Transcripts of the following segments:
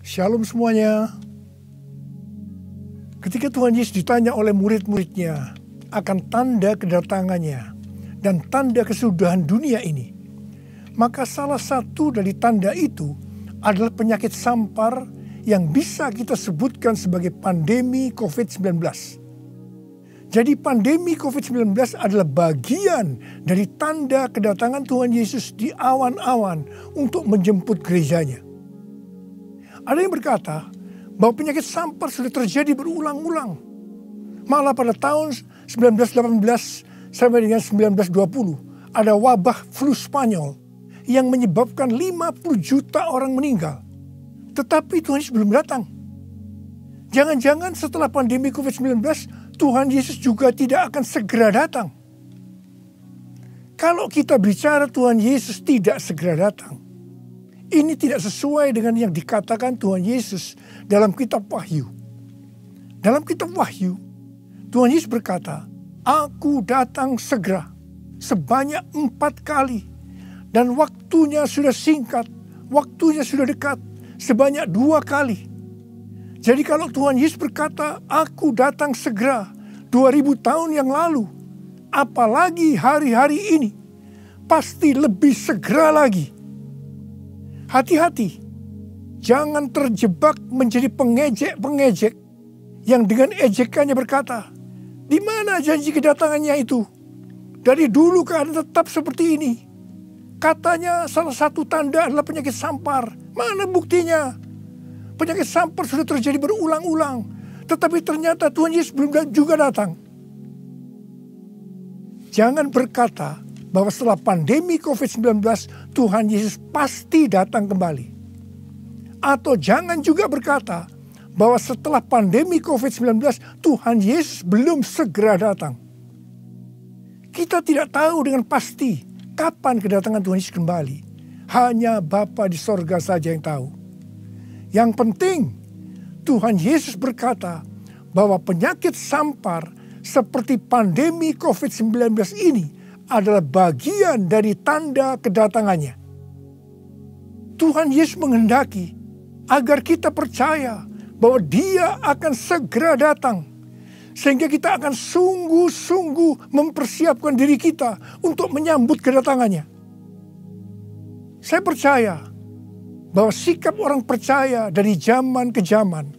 Shalom semuanya. Ketika Tuhan Yesus ditanya oleh murid-muridnya akan tanda kedatangannya dan tanda kesudahan dunia ini, maka salah satu dari tanda itu adalah penyakit sampar yang bisa kita sebutkan sebagai pandemi COVID-19. Jadi pandemi COVID-19 adalah bagian dari tanda kedatangan Tuhan Yesus di awan-awan untuk menjemput gerejanya. Ada yang berkata bahwa penyakit sampar sudah terjadi berulang-ulang. Malah pada tahun 1918 sampai dengan 1920 ada wabah flu Spanyol yang menyebabkan 50 juta orang meninggal. Tetapi Tuhan Yesus belum datang. Jangan-jangan setelah pandemi COVID-19 Tuhan Yesus juga tidak akan segera datang. Kalau kita bicara Tuhan Yesus tidak segera datang, ini tidak sesuai dengan yang dikatakan Tuhan Yesus dalam kitab Wahyu. Dalam kitab Wahyu, Tuhan Yesus berkata, "Aku datang segera sebanyak 4 kali. Dan waktunya sudah singkat, waktunya sudah dekat sebanyak 2 kali." Jadi kalau Tuhan Yesus berkata, "Aku datang segera" 2000 tahun yang lalu, apalagi hari-hari ini, pasti lebih segera lagi. Hati-hati, jangan terjebak menjadi pengejek-pengejek yang dengan ejekannya berkata, "Di mana janji kedatangannya itu? Dari dulu keadaan tetap seperti ini. Katanya salah satu tanda adalah penyakit sampar. Mana buktinya? Penyakit sampar sudah terjadi berulang-ulang. Tetapi ternyata Tuhan Yesus belum juga datang." Jangan berkata bahwa setelah pandemi COVID-19 Tuhan Yesus pasti datang kembali. Atau jangan juga berkata bahwa setelah pandemi COVID-19 Tuhan Yesus belum segera datang. Kita tidak tahu dengan pasti kapan kedatangan Tuhan Yesus kembali. Hanya Bapa di sorga saja yang tahu. Yang penting Tuhan Yesus berkata bahwa penyakit sampar seperti pandemi COVID-19 ini adalah bagian dari tanda kedatangannya. Tuhan Yesus menghendaki agar kita percaya bahwa Dia akan segera datang. Sehingga kita akan sungguh-sungguh mempersiapkan diri kita untuk menyambut kedatangannya. Saya percaya bahwa sikap orang percaya dari zaman ke zaman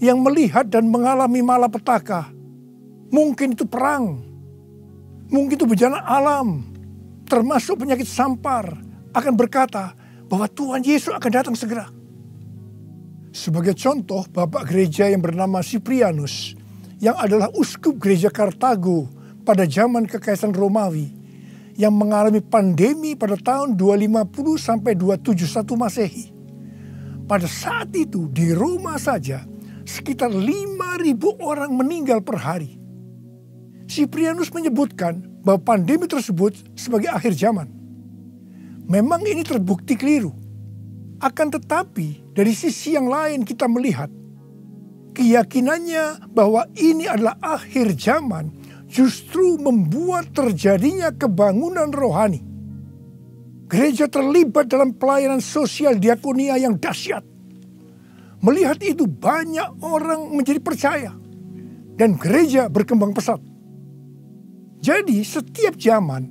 yang melihat dan mengalami malapetaka, mungkin itu perang, mungkin itu bencana alam, termasuk penyakit sampar, akan berkata bahwa Tuhan Yesus akan datang segera. Sebagai contoh, Bapak Gereja yang bernama Cyprianus, yang adalah uskup gereja Kartago pada zaman Kekaisaran Romawi, yang mengalami pandemi pada tahun 250 sampai 271 Masehi. Pada saat itu di Roma saja sekitar 5.000 orang meninggal per hari. Cyprianus menyebutkan bahwa pandemi tersebut sebagai akhir zaman. Memang ini terbukti keliru. Akan tetapi dari sisi yang lain kita melihat keyakinannya bahwa ini adalah akhir zaman justru membuat terjadinya kebangunan rohani. Gereja terlibat dalam pelayanan sosial diakonia yang dahsyat. Melihat itu banyak orang menjadi percaya dan gereja berkembang pesat. Jadi setiap zaman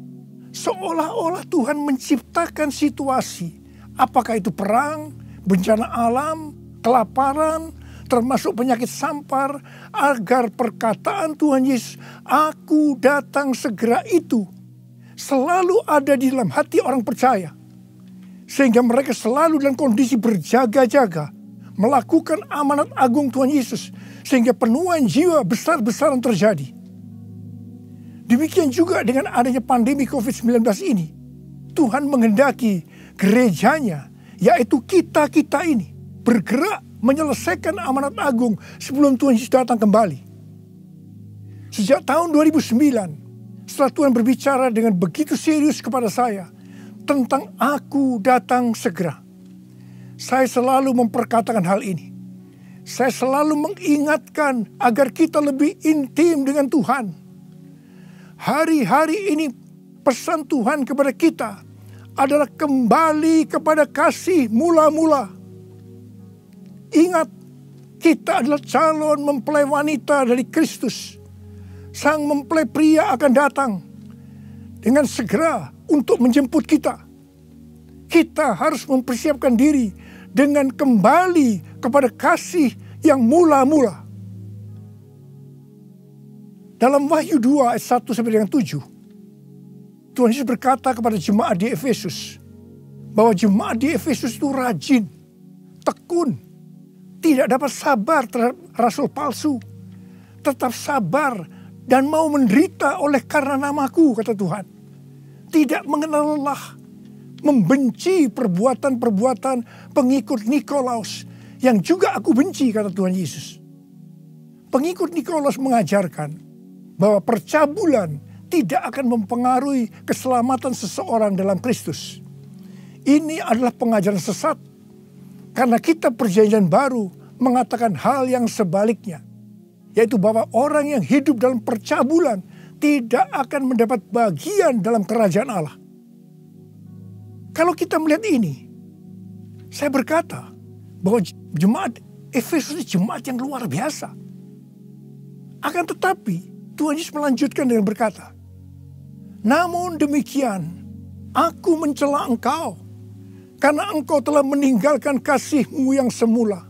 seolah-olah Tuhan menciptakan situasi, apakah itu perang, bencana alam, kelaparan, termasuk penyakit sampar, agar perkataan Tuhan Yesus, "Aku datang segera" itu selalu ada di dalam hati orang percaya. Sehingga mereka selalu dalam kondisi berjaga-jaga, melakukan amanat agung Tuhan Yesus, sehingga penuaian jiwa besar-besaran terjadi. Demikian juga dengan adanya pandemi COVID-19 ini, Tuhan menghendaki gerejanya, yaitu kita-kita ini, bergerak menyelesaikan amanat agung sebelum Tuhan Yesus datang kembali. Sejak tahun 2009, setelah Tuhan berbicara dengan begitu serius kepada saya tentang "Aku datang segera", saya selalu memperkatakan hal ini. Saya selalu mengingatkan agar kita lebih intim dengan Tuhan. Hari-hari ini pesan Tuhan kepada kita adalah kembali kepada kasih mula-mula. Ingat, kita adalah calon mempelai wanita dari Kristus. Sang mempelai pria akan datang dengan segera untuk menjemput kita. Kita harus mempersiapkan diri dengan kembali kepada kasih yang mula-mula. Dalam Wahyu 2 ayat 1 sampai dengan 7, Tuhan Yesus berkata kepada jemaat di Efesus, bahwa jemaat di Efesus itu rajin, tekun, tidak dapat sabar terhadap rasul palsu, tetap sabar dan mau menderita oleh karena namaku, kata Tuhan. Tidak mengenal lelah, membenci perbuatan-perbuatan pengikut Nikolaus yang juga aku benci, kata Tuhan Yesus. Pengikut Nikolaus mengajarkan bahwa percabulan tidak akan mempengaruhi keselamatan seseorang dalam Kristus. Ini adalah pengajaran sesat, karena kitab Perjanjian Baru mengatakan hal yang sebaliknya, yaitu bahwa orang yang hidup dalam percabulan tidak akan mendapat bagian dalam kerajaan Allah. Kalau kita melihat ini, saya berkata bahwa jemaat Efesus ini jemaat yang luar biasa. Akan tetapi Tuhan Yesus melanjutkan dengan berkata, namun demikian aku mencela engkau, karena engkau telah meninggalkan kasih-Mu yang semula.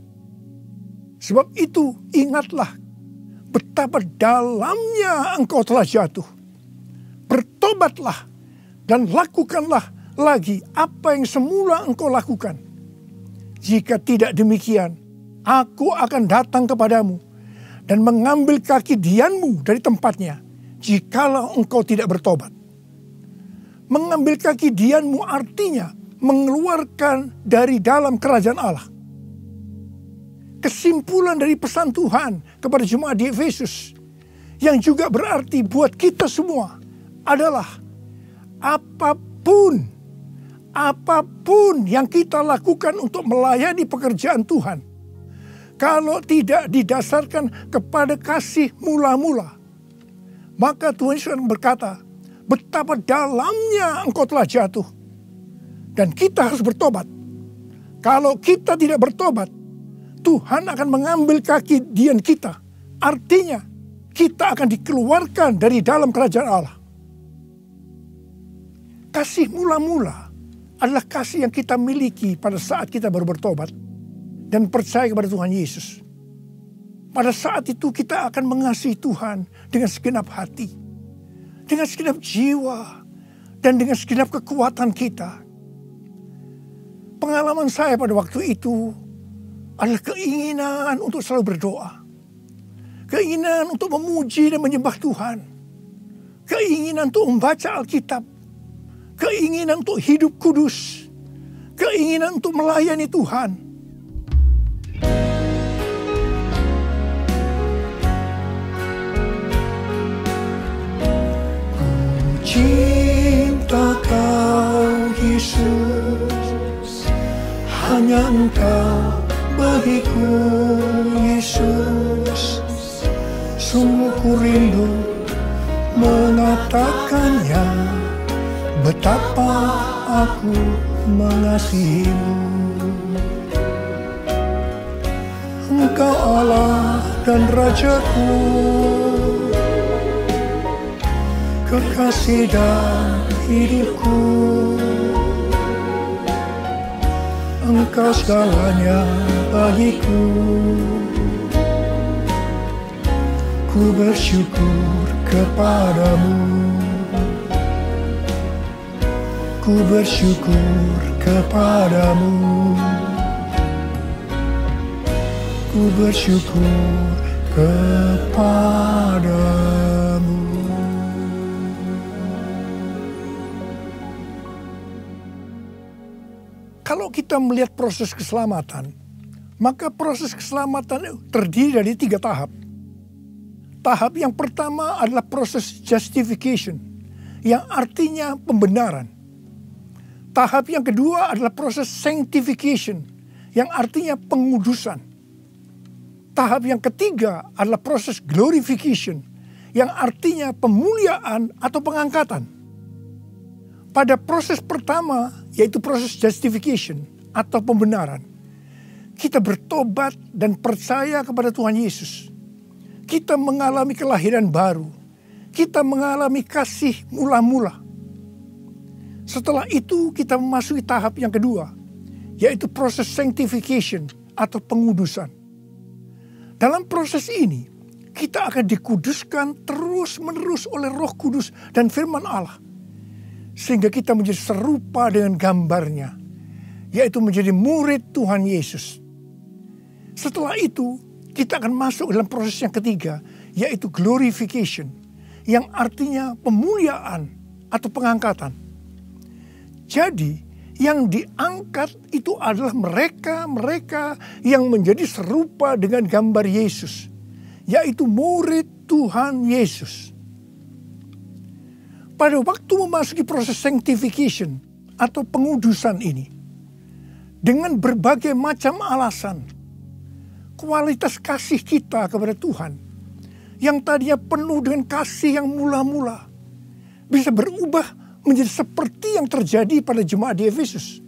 Sebab itu ingatlah betapa dalamnya engkau telah jatuh. Bertobatlah dan lakukanlah lagi apa yang semula engkau lakukan. Jika tidak demikian, aku akan datang kepadamu dan mengambil kaki dianmu dari tempatnya, jikalau engkau tidak bertobat. Mengambil kaki dianmu artinya mengeluarkan dari dalam kerajaan Allah. Kesimpulan dari pesan Tuhan kepada jemaat di Efesus, yang juga berarti buat kita semua, adalah apapun yang kita lakukan untuk melayani pekerjaan Tuhan, kalau tidak didasarkan kepada kasih mula-mula, maka Tuhan Yesus berkata, betapa dalamnya engkau telah jatuh. Dan kita harus bertobat. Kalau kita tidak bertobat, Tuhan akan mengambil kaki dian kita. Artinya, kita akan dikeluarkan dari dalam kerajaan Allah. Kasih mula-mula adalah kasih yang kita miliki pada saat kita baru bertobat dan percaya kepada Tuhan Yesus. Pada saat itu kita akan mengasihi Tuhan dengan segenap hati, dengan segenap jiwa, dan dengan segenap kekuatan kita. Pengalaman saya pada waktu itu adalah keinginan untuk selalu berdoa. Keinginan untuk memuji dan menyembah Tuhan. Keinginan untuk membaca Alkitab. Keinginan untuk hidup kudus. Keinginan untuk melayani Tuhan. Ku cinta Kau Yesus, hanya Engkau bagiku Yesus. Sungguh ku rindu mengatakannya, betapa aku mengasihimu. Engkau Allah dan Rajaku, kekasih dan hidupku. Engkau segalanya bagiku. Ku bersyukur kepadamu. Ku bersyukur kepadamu. Ku bersyukur kepadamu. Kalau kita melihat proses keselamatan, maka proses keselamatan terdiri dari 3 tahap. Tahap yang pertama adalah proses justification, yang artinya pembenaran. Tahap yang kedua adalah proses sanctification, yang artinya pengudusan. Tahap yang ketiga adalah proses glorification, yang artinya pemuliaan atau pengangkatan. Pada proses pertama, yaitu proses justification atau pembenaran, kita bertobat dan percaya kepada Tuhan Yesus, kita mengalami kelahiran baru. Kita mengalami kasih mula-mula. Setelah itu kita memasuki tahap yang kedua, yaitu proses sanctification atau pengudusan. Dalam proses ini, kita akan dikuduskan terus-menerus oleh Roh Kudus dan firman Allah. Sehingga kita menjadi serupa dengan gambarnya, yaitu menjadi murid Tuhan Yesus. Setelah itu, kita akan masuk dalam proses yang ketiga, yaitu glorification, yang artinya pemuliaan atau pengangkatan. Jadi, yang diangkat itu adalah mereka yang menjadi serupa dengan gambar Yesus, yaitu murid Tuhan Yesus. Pada waktu memasuki proses sanctification atau pengudusan ini, dengan berbagai macam alasan, kualitas kasih kita kepada Tuhan yang tadinya penuh dengan kasih yang mula-mula bisa berubah menjadi seperti yang terjadi pada jemaat di Efesus.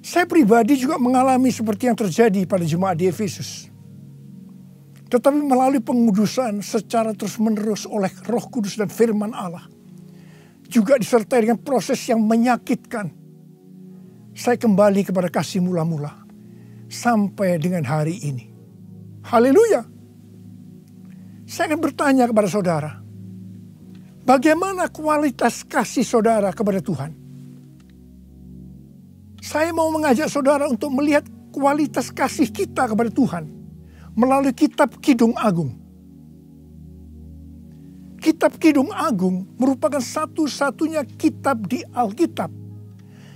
Saya pribadi juga mengalami seperti yang terjadi pada jemaat di Efesus. Tetapi melalui pengudusan secara terus-menerus oleh Roh Kudus dan firman Allah, juga disertai dengan proses yang menyakitkan, saya kembali kepada kasih mula-mula sampai dengan hari ini. Haleluya! Saya akan bertanya kepada saudara, bagaimana kualitas kasih saudara kepada Tuhan? Saya mau mengajak saudara untuk melihat kualitas kasih kita kepada Tuhan melalui kitab Kidung Agung. Kitab Kidung Agung merupakan satu-satunya kitab di Alkitab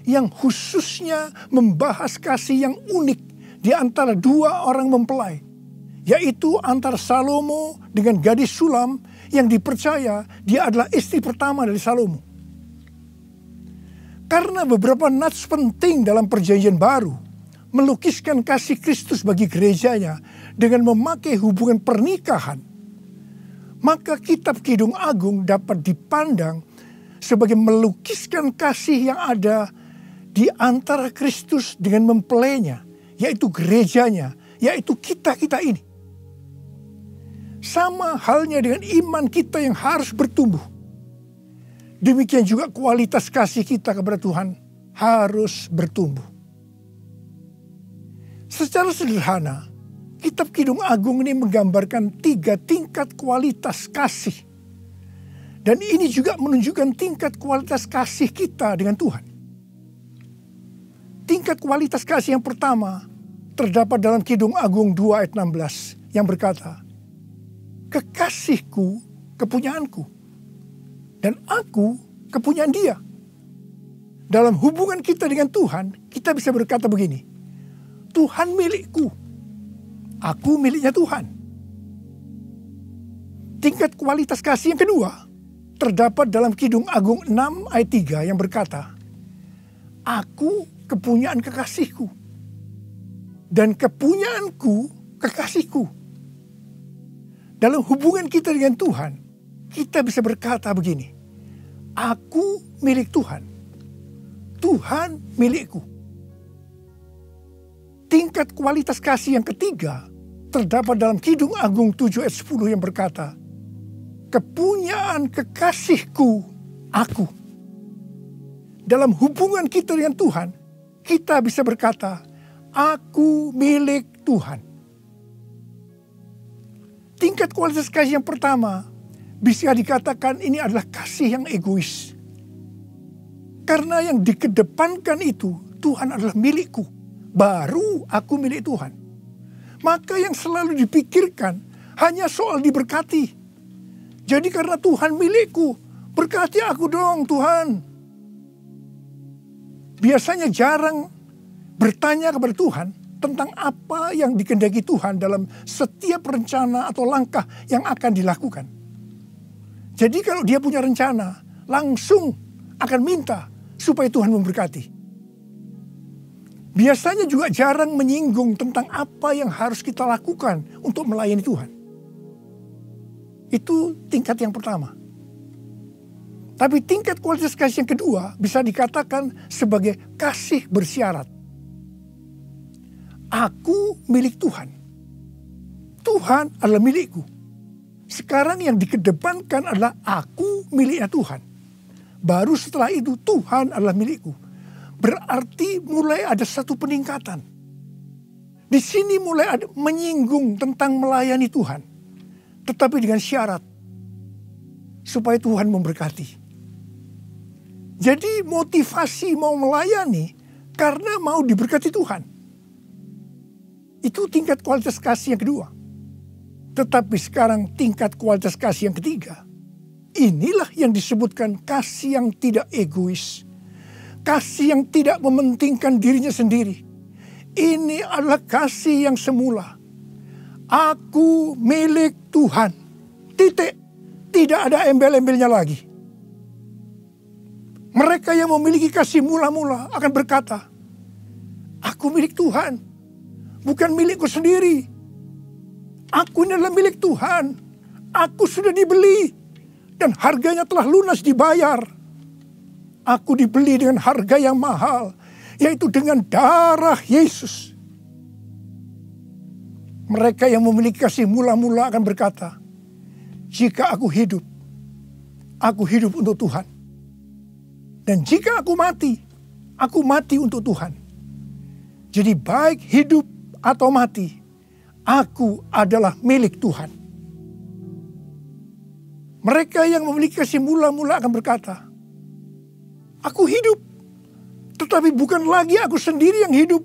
yang khususnya membahas kasih yang unik di antara dua orang mempelai, yaitu antara Salomo dengan gadis Sulam yang dipercaya dia adalah istri pertama dari Salomo. Karena beberapa nats penting dalam perjanjian baru melukiskan kasih Kristus bagi gerejanya dengan memakai hubungan pernikahan, maka kitab Kidung Agung dapat dipandang sebagai melukiskan kasih yang ada di antara Kristus dengan mempelainya, yaitu gerejanya, yaitu kita-kita ini. Sama halnya dengan iman kita yang harus bertumbuh. Demikian juga kualitas kasih kita kepada Tuhan harus bertumbuh. Secara sederhana, kitab Kidung Agung ini menggambarkan 3 tingkat kualitas kasih. Dan ini juga menunjukkan tingkat kualitas kasih kita dengan Tuhan. Tingkat kualitas kasih yang pertama terdapat dalam Kidung Agung 2 ayat 16 yang berkata, kekasihku kepunyaanku, dan aku kepunyaan dia. Dalam hubungan kita dengan Tuhan, kita bisa berkata begini, Tuhan milikku, aku miliknya Tuhan. Tingkat kualitas kasih yang kedua terdapat dalam Kidung Agung 6 ayat 3 yang berkata, aku kepunyaan kekasihku, dan kepunyaanku kekasihku. Dalam hubungan kita dengan Tuhan, kita bisa berkata begini, aku milik Tuhan, Tuhan milikku. Tingkat kualitas kasih yang ketiga terdapat dalam Kidung Agung 7 ayat 10 yang berkata, kepunyaan kekasihku aku. Dalam hubungan kita dengan Tuhan, kita bisa berkata, aku milik Tuhan. Tingkat kualitas kasih yang pertama bisa dikatakan ini adalah kasih yang egois. Karena yang dikedepankan itu, Tuhan adalah milikku, baru aku milik Tuhan. Maka yang selalu dipikirkan hanya soal diberkati. Jadi karena Tuhan milikku, berkati aku dong Tuhan. Biasanya jarang bertanya kepada Tuhan tentang apa yang dikehendaki Tuhan dalam setiap rencana atau langkah yang akan dilakukan. Jadi kalau dia punya rencana, langsung akan minta supaya Tuhan memberkati. Biasanya juga jarang menyinggung tentang apa yang harus kita lakukan untuk melayani Tuhan. Itu tingkat yang pertama. Tapi tingkat kualitas kasih yang kedua bisa dikatakan sebagai kasih bersyarat. Aku milik Tuhan. Tuhan adalah milikku. Sekarang yang dikedepankan adalah aku miliknya Tuhan. Baru setelah itu Tuhan adalah milikku. Berarti mulai ada satu peningkatan. Di sini mulai ada menyinggung tentang melayani Tuhan. Tetapi dengan syarat. Supaya Tuhan memberkati. Jadi motivasi mau melayani karena mau diberkati Tuhan. Itu tingkat kualitas kasih yang kedua. Tetapi sekarang tingkat kualitas kasih yang ketiga. Inilah yang disebutkan kasih yang tidak egois. Kasih yang tidak mementingkan dirinya sendiri. Ini adalah kasih yang semula. Aku milik Tuhan. Titik. Tidak ada embel-embelnya lagi. Mereka yang memiliki kasih mula-mula akan berkata, aku milik Tuhan. Bukan milikku sendiri. Aku ini adalah milik Tuhan. Aku sudah dibeli. Dan harganya telah lunas dibayar. Aku dibeli dengan harga yang mahal. Yaitu dengan darah Yesus. Mereka yang memiliki kasih mula-mula akan berkata, jika aku hidup untuk Tuhan. Dan jika aku mati untuk Tuhan. Jadi baik hidup atau mati, aku adalah milik Tuhan. Mereka yang memiliki kasih mula-mula akan berkata, aku hidup, tetapi bukan lagi aku sendiri yang hidup,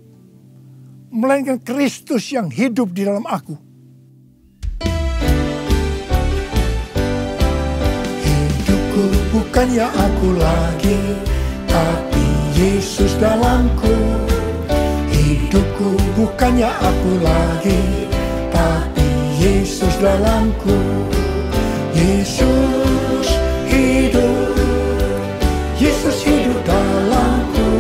melainkan Kristus yang hidup di dalam aku. Hidupku bukannya aku lagi, tapi Yesus dalamku. Hidupku bukannya aku lagi, tapi Yesus dalamku. Yesus hidup, Yesus hidup dalamku.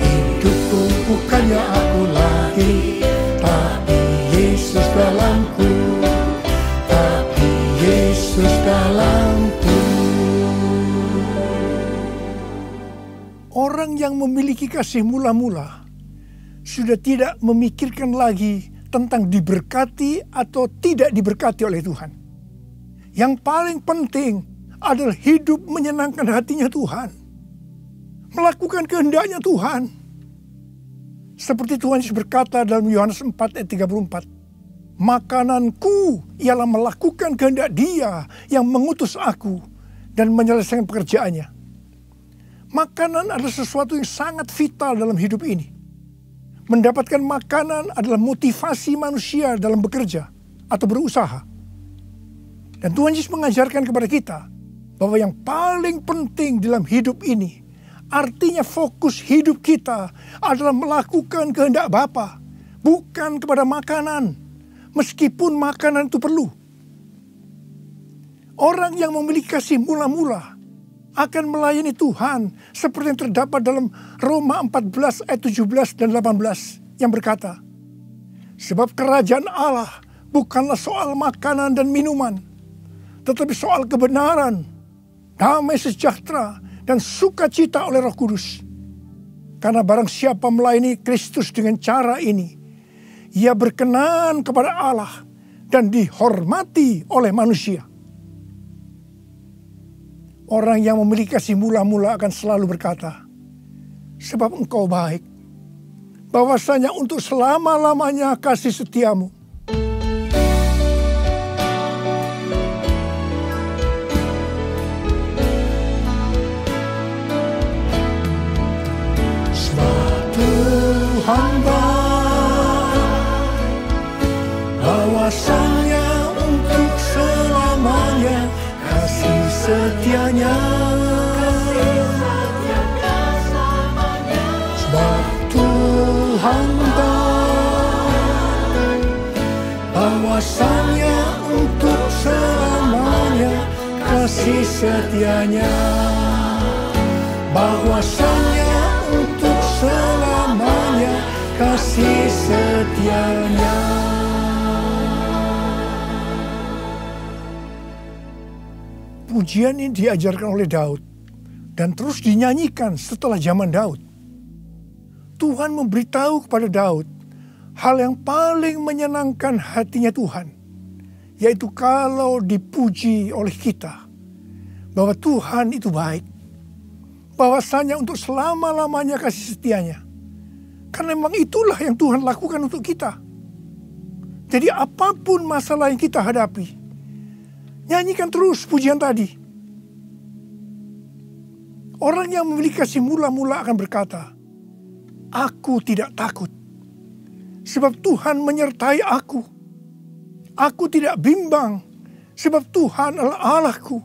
Hidupku bukannya aku lagi, tapi Yesus dalamku. Tapi Yesus dalamku. Orang yang memiliki kasih mula-mula sudah tidak memikirkan lagi tentang diberkati atau tidak diberkati oleh Tuhan. Yang paling penting adalah hidup menyenangkan hatinya Tuhan. Melakukan kehendaknya Tuhan. Seperti Tuhan Yesus berkata dalam Yohanes 4 ayat 34. Makananku ialah melakukan kehendak Dia yang mengutus aku dan menyelesaikan pekerjaannya. Makanan adalah sesuatu yang sangat vital dalam hidup ini. Mendapatkan makanan adalah motivasi manusia dalam bekerja atau berusaha. Dan Tuhan Yesus mengajarkan kepada kita bahwa yang paling penting dalam hidup ini, artinya fokus hidup kita adalah melakukan kehendak Bapa, bukan kepada makanan, meskipun makanan itu perlu. Orang yang memiliki kasih mula-mula akan melayani Tuhan seperti yang terdapat dalam Roma 14 ayat 17 dan 18 yang berkata, sebab kerajaan Allah bukanlah soal makanan dan minuman, tetapi soal kebenaran, damai sejahtera dan sukacita oleh Roh Kudus. Karena barang siapa melayani Kristus dengan cara ini, ia berkenan kepada Allah dan dihormati oleh manusia. Orang yang memiliki kasih mula-mula akan selalu berkata, sebab engkau baik, bahwasanya untuk selama-lamanya kasih setiamu. Sebab Tuhan baik, bahwasanya untuk selamanya kasih setianya. Sebab Tuhan baik, bahwasanya untuk selamanya kasih setianya. Bahwasanya untuk selamanya kasih setianya. Pujian ini diajarkan oleh Daud dan terus dinyanyikan setelah zaman Daud. Tuhan memberitahu kepada Daud hal yang paling menyenangkan hatinya Tuhan, yaitu kalau dipuji oleh kita, bahwa Tuhan itu baik, bahwasanya untuk selama-lamanya kasih setianya. Karena memang itulah yang Tuhan lakukan untuk kita. Jadi apapun masalah yang kita hadapi, nyanyikan terus pujian tadi. Orang yang memiliki kasih mula-mula akan berkata, aku tidak takut, sebab Tuhan menyertai aku. Aku tidak bimbang, sebab Tuhan adalah Allahku.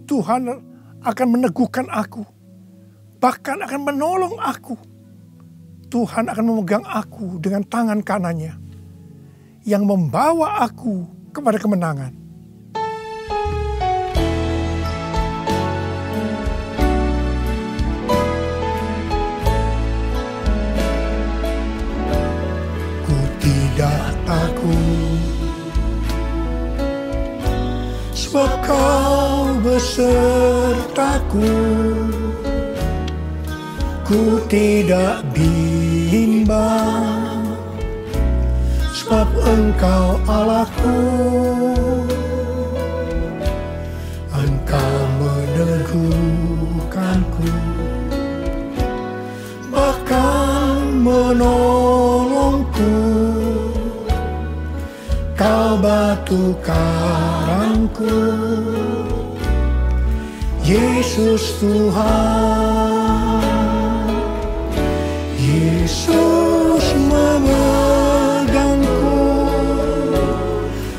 Tuhan akan meneguhkan aku, bahkan akan menolong aku. Tuhan akan memegang aku dengan tangan kanannya, yang membawa aku kepada kemenangan. Ku tidak takut, sebab Kau besertaku. Ku tidak bimbang, sebab Engkau Allahku. Engkau meneguhkanku, bahkan menolongku. Kau batu karangku, Yesus Tuhan. Yesus memegangku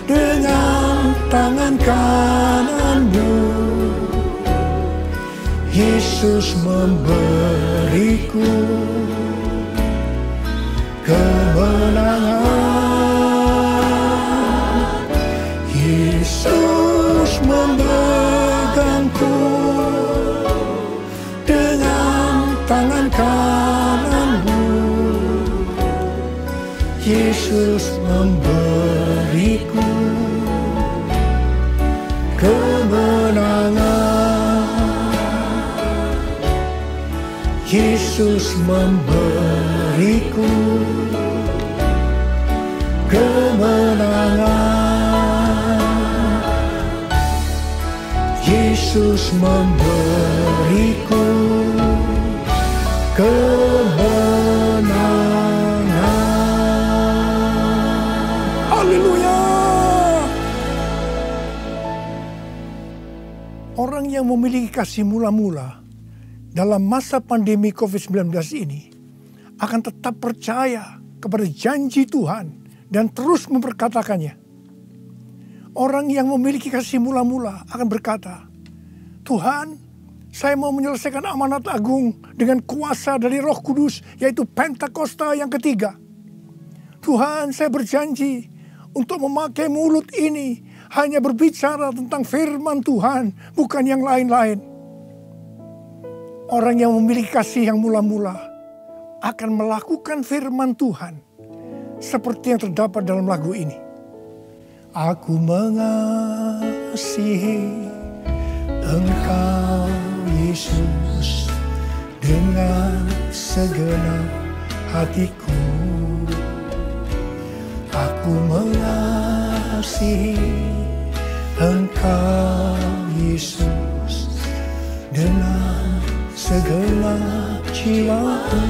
dengan tangan kanan-Mu. Yesus memberiku kemenangan. Yesus memegangku dengan tangan kanan-Mu. Yesus memberiku kemenangan. Yesus memberiku kemenangan. Yesus memberiku kemenangan. Haleluya. Orang yang memiliki kasih mula-mula dalam masa pandemi COVID-19 ini akan tetap percaya kepada janji Tuhan dan terus memperkatakannya. Orang yang memiliki kasih mula-mula akan berkata, Tuhan, saya mau menyelesaikan amanat agung dengan kuasa dari Roh Kudus, yaitu Pentakosta yang ketiga. Tuhan, saya berjanji untuk memakai mulut ini hanya berbicara tentang firman Tuhan, bukan yang lain-lain. Orang yang memiliki kasih yang mula-mula akan melakukan firman Tuhan seperti yang terdapat dalam lagu ini. Aku mengasihi Engkau Yesus dengan segenap hatiku. Aku mengasihi Engkau Yesus dengan segenap jiwaku.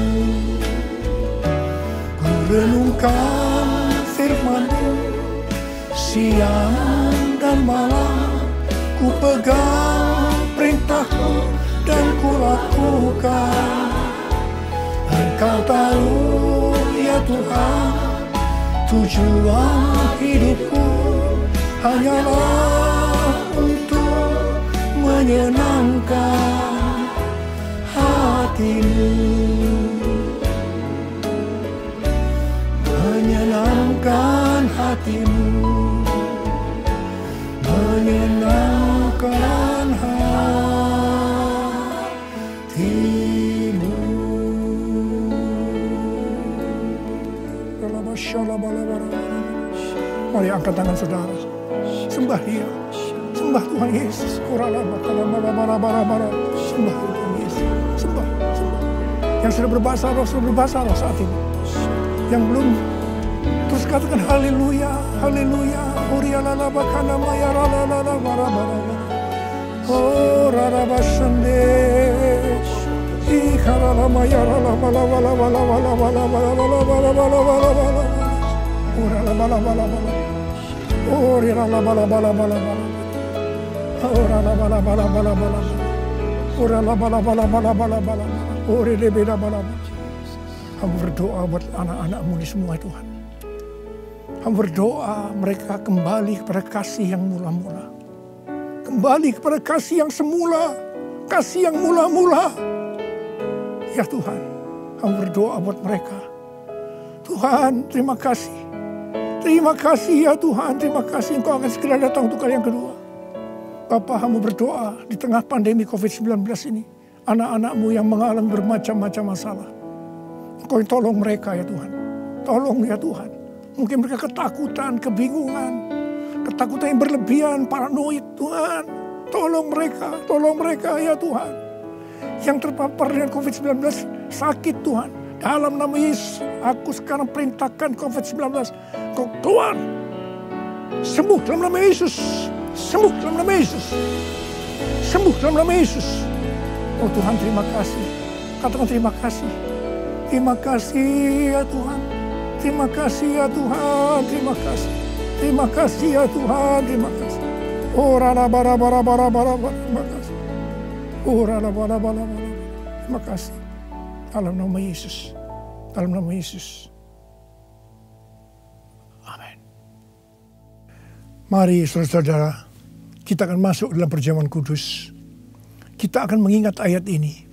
Ku renungkan firman-Mu siang dan malam, ku pegang perintah-Mu dan ku lakukan. Engkau tahu ya Tuhan, tujuan hidupku hanyalah untuk menyenangkan hati-Mu. Menyenangkan hati-Mu, menyenangkan hati-Mu. Mari angkat tangan saudara, sembah Dia, sembah Tuhan Yesus. Sembah Tuhan Yesus, sembah. Yang sudah berbahasa roh saat ini. Yang belum, terus katakan haleluya, haleluya. Orialala bakana maya ralala barabara. Oh rarabasande. Ikarala maya rala bala bala bala bala bala bala bala bala bala bala bala. Orala bala bala bala. Orialala bala bala bala bala. Orala bala bala bala bala. Orala bala bala bala bala bala. Orele beda bala bala. Hamba berdoa buat anak-anak-Mu ini semua Tuhan. Hamba berdoa mereka kembali kepada kasih yang mula-mula. Kembali kepada kasih yang semula. Kasih yang mula-mula. Ya Tuhan, hamba berdoa buat mereka. Tuhan, terima kasih. Terima kasih ya Tuhan, terima kasih Engkau akan segera datang untuk kali yang kedua. Bapa, hamba berdoa di tengah pandemi COVID-19 ini. Anak-anak-Mu yang mengalami bermacam-macam masalah. Engkau yang tolong mereka ya Tuhan. Tolong ya Tuhan. Mungkin mereka ketakutan, kebingungan. Ketakutan yang berlebihan, paranoid Tuhan. Tolong mereka ya Tuhan. Yang terpapar dengan COVID-19 sakit Tuhan. Dalam nama Yesus, aku sekarang perintahkan COVID-19. Kau keluar. Sembuh dalam nama Yesus. Sembuh dalam nama Yesus. Sembuh dalam nama Yesus. Oh Tuhan, terima kasih. Katakan terima kasih. Terima kasih ya Tuhan. Terima kasih ya Tuhan. Terima kasih. Terima kasih ya Tuhan. Terima kasih. Oh rala bara bara bara bara. Terima kasih. Oh rala bara bara bara. Terima kasih. Dalam nama Yesus. Dalam nama Yesus. Amin. Mari saudara-saudara, kita akan masuk dalam perjamuan kudus. Kita akan mengingat ayat ini.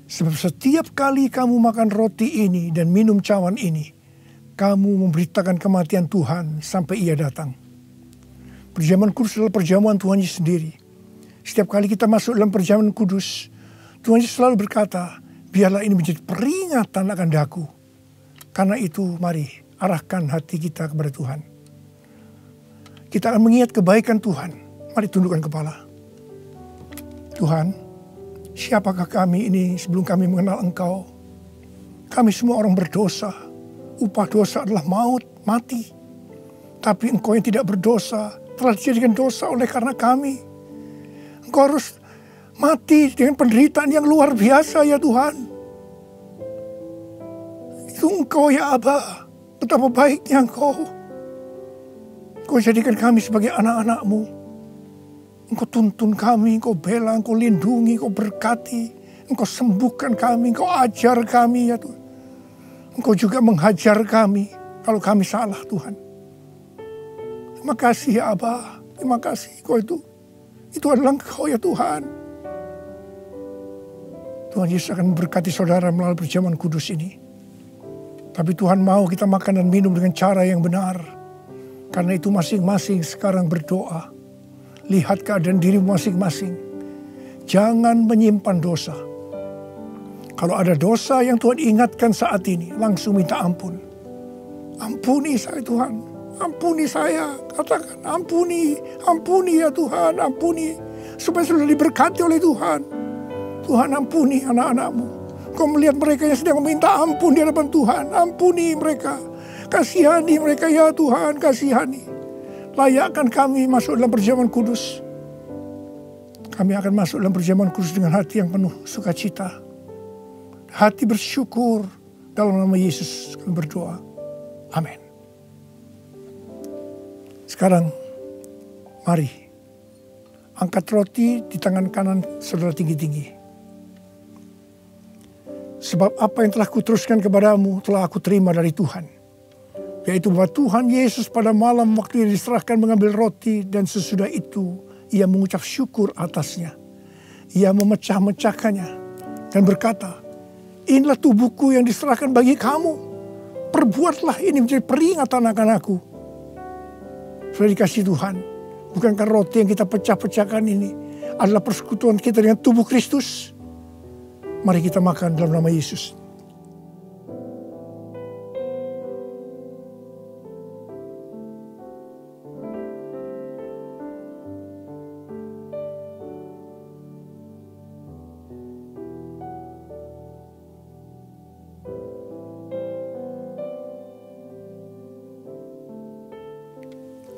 Sebab setiap kali kamu makan roti ini dan minum cawan ini, kamu memberitakan kematian Tuhan sampai Ia datang. Perjamuan kudus adalah perjamuan Tuhan Yesus sendiri. Setiap kali kita masuk dalam perjamuan kudus, Tuhan Yesus selalu berkata, biarlah ini menjadi peringatan akan daku. Karena itu mari arahkan hati kita kepada Tuhan. Kita akan mengingat kebaikan Tuhan. Mari tundukkan kepala. Tuhan, siapakah kami ini sebelum kami mengenal Engkau? Kami semua orang berdosa. Upah dosa adalah maut, mati. Tapi Engkau yang tidak berdosa telah dijadikan dosa oleh karena kami. Engkau harus mati dengan penderitaan yang luar biasa ya Tuhan. Itu Engkau ya Aba. Betapa baiknya Engkau. Engkau jadikan kami sebagai anak-anak-Mu. Engkau tuntun kami, Engkau bela, Engkau lindungi, Engkau berkati. Engkau sembuhkan kami, Engkau ajar kami ya Tuhan. Engkau juga menghajar kami kalau kami salah Tuhan. Terima kasih ya Aba. Terima kasih Engkau itu adalah Engkau ya Tuhan. Tuhan Yesus akan memberkati saudara melalui perjamuan kudus ini. Tapi Tuhan mau kita makan dan minum dengan cara yang benar. Karena itu masing-masing sekarang berdoa. Lihat keadaan dirimu masing-masing. Jangan menyimpan dosa. Kalau ada dosa yang Tuhan ingatkan saat ini, langsung minta ampun. Ampuni saya Tuhan. Ampuni saya. Katakan ampuni. Ampuni ya Tuhan. Ampuni. Supaya sudah diberkati oleh Tuhan. Tuhan ampuni anak-anak-Mu. Kau melihat mereka yang sedang meminta ampun di hadapan Tuhan. Ampuni mereka. Kasihani mereka ya Tuhan. Kasihani. Layakkan kami masuk dalam perjamuan kudus. Kami akan masuk dalam perjamuan kudus dengan hati yang penuh sukacita. Hati bersyukur. Dalam nama Yesus kami berdoa. Amin. Sekarang mari angkat roti di tangan kanan saudara tinggi-tinggi. Sebab apa yang telah kuteruskan kepadamu telah aku terima dari Tuhan. Yaitu bahwa Tuhan Yesus pada malam waktu ia diserahkan mengambil roti dan sesudah itu ia mengucap syukur atasnya. Ia memecah-mecahkannya dan berkata, inilah tubuhku yang diserahkan bagi kamu. Perbuatlah ini menjadi peringatan akan aku. Sudah dikasih Tuhan. Bukankah roti yang kita pecah-pecahkan ini adalah persekutuan kita dengan tubuh Kristus? Mari kita makan dalam nama Yesus.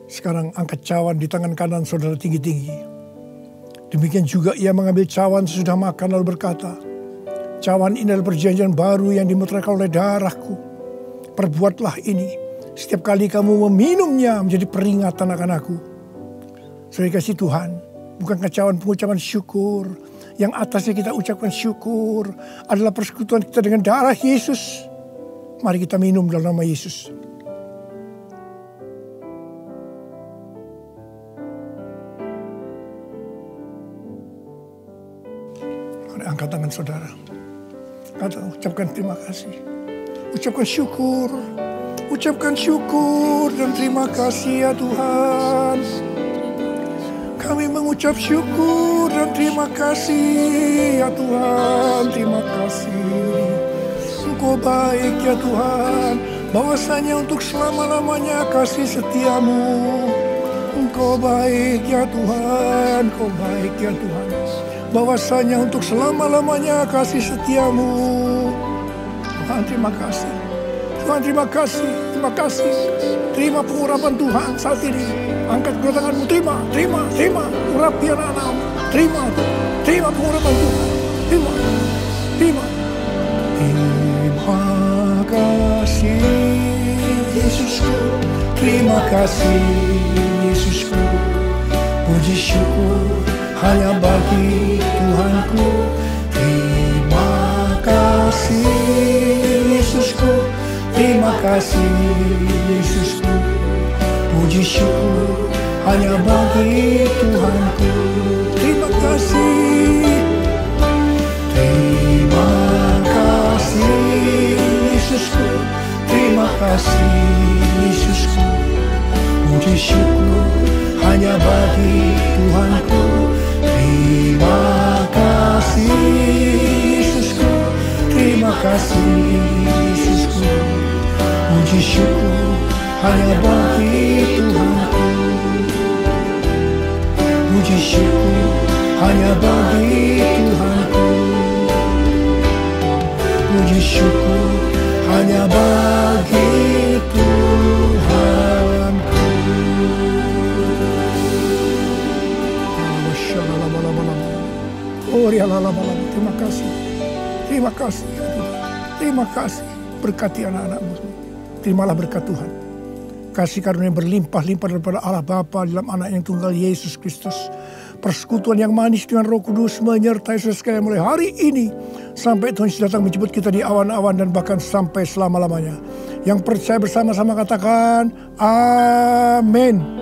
Sekarang angkat cawan di tangan kanan saudara tinggi-tinggi. Demikian juga ia mengambil cawan sesudah makan lalu berkata, cawan ini adalah perjanjian baru yang dimeteraikan oleh darahku. Perbuatlah ini setiap kali kamu meminumnya menjadi peringatan akan aku. Saudara kasih Tuhan, bukankah cawan pengucapan syukur yang atasnya kita ucapkan syukur adalah persekutuan kita dengan darah Yesus. Mari kita minum dalam nama Yesus. Mari angkat tangan saudara. Ucapkan terima kasih. Ucapkan syukur. Ucapkan syukur dan terima kasih ya Tuhan. Kami mengucap syukur dan terima kasih ya Tuhan. Terima kasih. Engkau baik ya Tuhan. Bahwasanya untuk selama-lamanya kasih setiamu. Engkau baik ya Tuhan. Engkau baik ya Tuhan. Bahwasanya untuk selama-lamanya kasih setiamu. Tuhan terima kasih. Tuhan terima kasih. Terima kasih. Terima pengurapan Tuhan saat ini. Angkat kedua tanganmu. Terima. Urapi anak-anakmu. Terima pengurapan Tuhan. Terima. Terima kasih Yesusku. Terima kasih Yesusku. Puji syukur hanya bagi Tuhanku. Terima kasih Yesusku. Terima kasih Yesusku. Puji syukur hanya bagi Tuhanku. Terima kasih. Terima kasih Yesusku. Terima kasih Yesusku. Puji syukur hanya bagi Tuhanku. Terima kasih Yesusku. Terima kasih Yesusku. Puji syukur hanya bagi Tuhanku. Puji syukur hanya bagi Tuhanku. Puji syukur hanya bagi Tuhanku. Terima kasih. Terima kasih. Terima kasih. Berkati anak-anakmu. Terimalah berkat Tuhan. Kasih karunia berlimpah-limpah daripada Allah Bapa dalam anak yang tunggal Yesus Kristus. Persekutuan yang manis dengan Roh Kudus menyertai saudara sekalian mulai hari ini sampai Tuhan Yesus datang menjemput kita di awan-awan dan bahkan sampai selama-lamanya. Yang percaya bersama-sama katakan amin.